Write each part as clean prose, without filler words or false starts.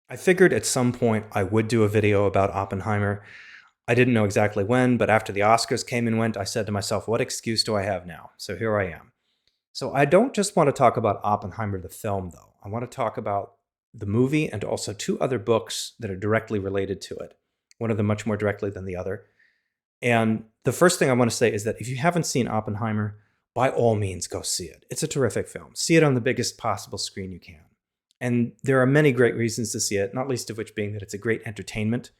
I figured at some point I would do a video about Oppenheimer. I didn't know exactly when, but after the Oscars came and went, I said to myself, what excuse do I have now? So here I am. So I don't just want to talk about Oppenheimer, the film, though. I want to talk about the movie and also two other books that are directly related to it. One of them much more directly than the other. And the first thing I want to say is that if you haven't seen Oppenheimer, by all means, go see it. It's a terrific film. See it on the biggest possible screen you can. And there are many great reasons to see it, not least of which being that it's a great entertainment,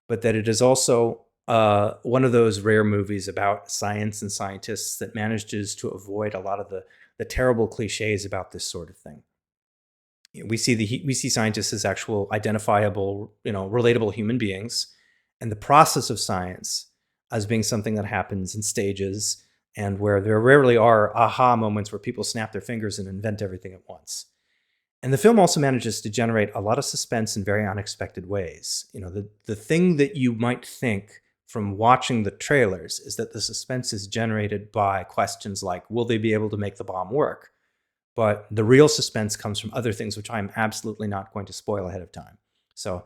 but that it is also one of those rare movies about science and scientists that manages to avoid a lot of the terrible cliches about this sort of thing. We see scientists as actual identifiable, relatable human beings, and the process of science as being something that happens in stages and where there rarely are aha moments where people snap their fingers and invent everything at once. And the film also manages to generate a lot of suspense in very unexpected ways. The thing that you might think from watching the trailers is that the suspense is generated by questions like, will they be able to make the bomb work? But the real suspense comes from other things, which I'm absolutely not going to spoil ahead of time. So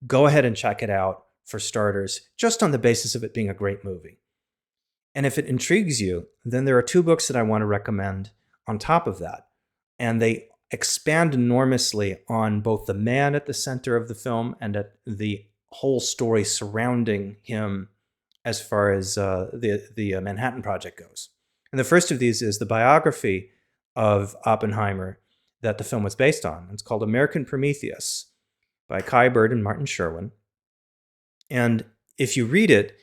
go ahead and check it out for starters, just on the basis of it being a great movie. And if it intrigues you, then there are two books that I want to recommend on top of that. And they expand enormously on both the man at the center of the film and at the whole story surrounding him as far as the Manhattan Project goes. And the first of these is the biography of Oppenheimer that the film was based on. It's called American Prometheus by Kai Bird and Martin Sherwin. And if you read it,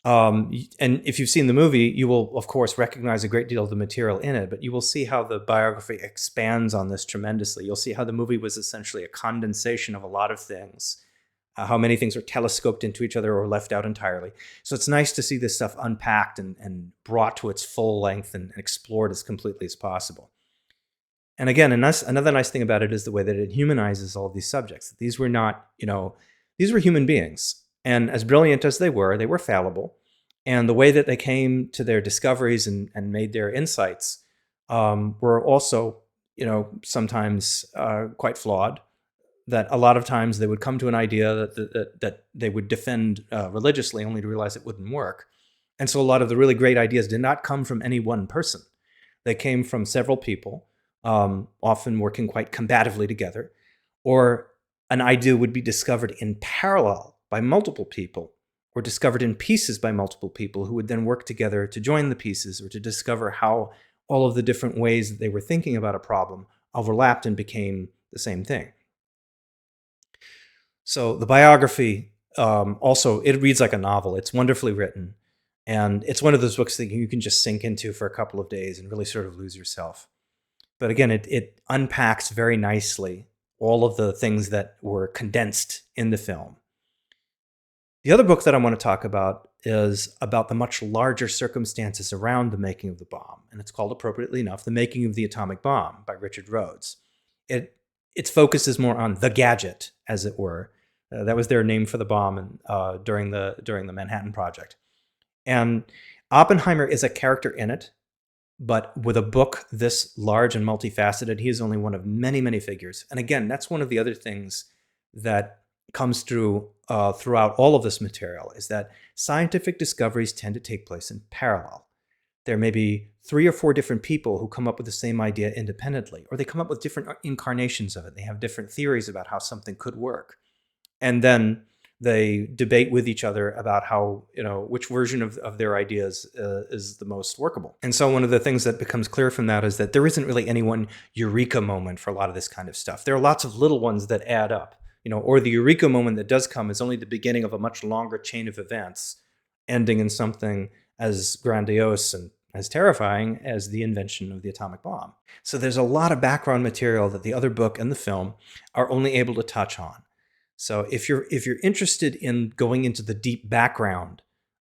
and if you've seen the movie, you will, of course, recognize a great deal of the material in it, but you will see how the biography expands on this tremendously. You'll see how the movie was essentially a condensation of a lot of things, how many things are telescoped into each other or left out entirely. So it's nice to see this stuff unpacked and brought to its full length and explored as completely as possible. And again, another nice thing about it is the way that it humanizes all of these subjects. These were not, these were human beings. And as brilliant as they were fallible. And the way that they came to their discoveries and made their insights were also, sometimes quite flawed. That a lot of times they would come to an idea that they would defend religiously, only to realize it wouldn't work. And so a lot of the really great ideas did not come from any one person. They came from several people, often working quite combatively together, or an idea would be discovered in parallel by multiple people, or discovered in pieces by multiple people who would then work together to join the pieces or to discover how all of the different ways that they were thinking about a problem overlapped and became the same thing. So the biography also, it reads like a novel. It's wonderfully written. And it's one of those books that you can just sink into for a couple of days and really sort of lose yourself. But again, it unpacks very nicely all of the things that were condensed in the film. The other book that I want to talk about is about the much larger circumstances around the making of the bomb. And it's called, appropriately enough, The Making of the Atomic Bomb by Richard Rhodes. Its focus is more on the gadget, as it were. That was their name for the bomb during the Manhattan Project. And Oppenheimer is a character in it, but with a book this large and multifaceted, he is only one of many, many figures. And again, that's one of the other things that comes through throughout all of this material, is that scientific discoveries tend to take place in parallel. There may be 3 or 4 different people who come up with the same idea independently, or they come up with different incarnations of it. They have different theories about how something could work. And then they debate with each other about how, which version of their ideas is the most workable. And so one of the things that becomes clear from that is that there isn't really any one eureka moment for a lot of this kind of stuff. There are lots of little ones that add up, or the eureka moment that does come is only the beginning of a much longer chain of events, ending in something as grandiose and as terrifying as the invention of the atomic bomb. So there's a lot of background material that the other book and the film are only able to touch on. So if you're interested in going into the deep background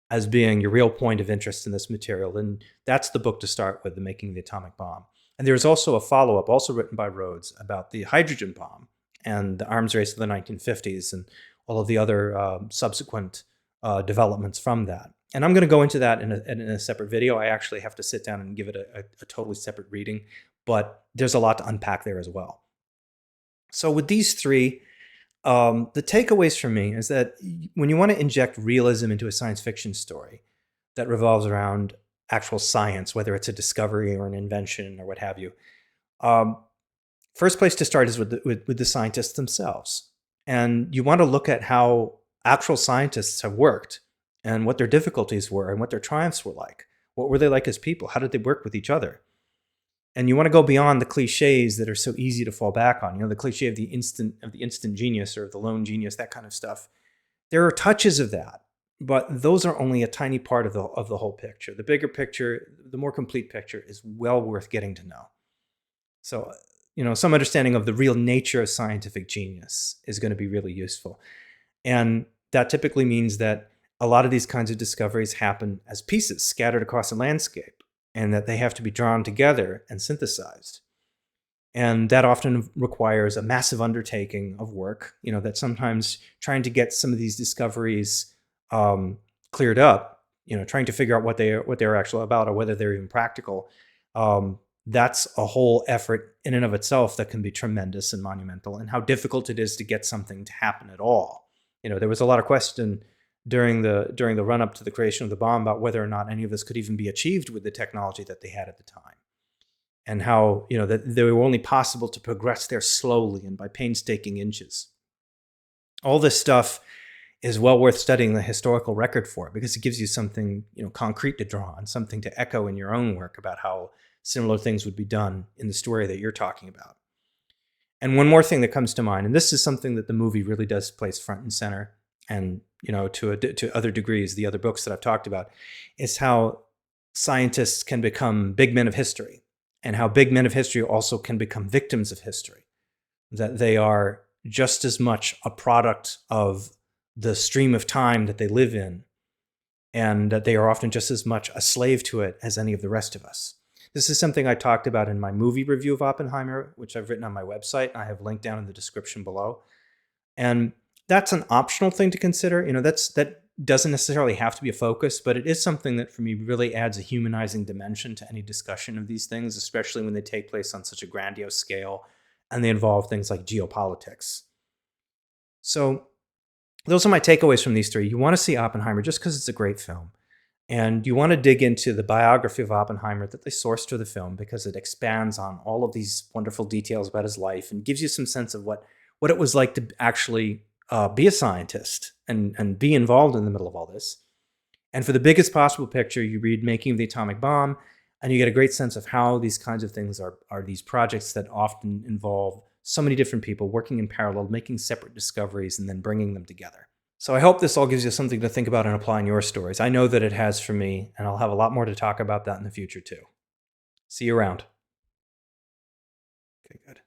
as being your real point of interest in this material, then that's the book to start with, The Making of the Atomic Bomb. And there's also a follow-up, also written by Rhodes, about the hydrogen bomb and the arms race of the 1950s and all of the other subsequent developments from that. And I'm going to go into that in a separate video. I actually have to sit down and give it a totally separate reading, but there's a lot to unpack there as well. So with these three The takeaways for me is that when you want to inject realism into a science fiction story that revolves around actual science, whether it's a discovery or an invention or what have you, um, first place to start is with the scientists themselves. And you want to look at how actual scientists have worked and what their difficulties were and what their triumphs were like. What were they like as people? How did they work with each other? And you want to go beyond the cliches that are so easy to fall back on. You know, the cliche of the instant genius or the lone genius, that kind of stuff. There are touches of that, but those are only a tiny part of the whole picture. The bigger picture, the more complete picture, is well worth getting to know. So, some understanding of the real nature of scientific genius is going to be really useful. And that typically means that a lot of these kinds of discoveries happen as pieces scattered across a landscape, and that they have to be drawn together and synthesized. And that often requires a massive undertaking of work, that sometimes trying to get some of these discoveries cleared up, trying to figure out what they're actually about or whether they're even practical. That's a whole effort in and of itself that can be tremendous and monumental, and how difficult it is to get something to happen at all. There was a lot of question during the run up to the creation of the bomb about whether or not any of this could even be achieved with the technology that they had at the time, and how that they were only possible to progress there slowly and by painstaking inches. All this stuff is well worth studying the historical record for, because it gives you something concrete to draw on, something to echo in your own work about how similar things would be done in the story that you're talking about. And one more thing that comes to mind, and this is something that the movie really does place front and center, and to other degrees, the other books that I've talked about, is how scientists can become big men of history, and how big men of history also can become victims of history. That they are just as much a product of the stream of time that they live in, and that they are often just as much a slave to it as any of the rest of us. This is something I talked about in my movie review of Oppenheimer, which I've written on my website. I have linked down in the description below. And that's an optional thing to consider. That doesn't necessarily have to be a focus, but it is something that for me really adds a humanizing dimension to any discussion of these things, especially when they take place on such a grandiose scale and they involve things like geopolitics. So those are my takeaways from these three. You want to see Oppenheimer just because it's a great film. And you want to dig into the biography of Oppenheimer that they sourced for the film, because it expands on all of these wonderful details about his life and gives you some sense of what it was like to actually be a scientist and be involved in the middle of all this. And for the biggest possible picture, you read Making of the Atomic Bomb, and you get a great sense of how these kinds of things are these projects that often involve so many different people working in parallel, making separate discoveries, and then bringing them together. So I hope this all gives you something to think about and apply in your stories. I know that it has for me, and I'll have a lot more to talk about that in the future too. See you around. Okay, good.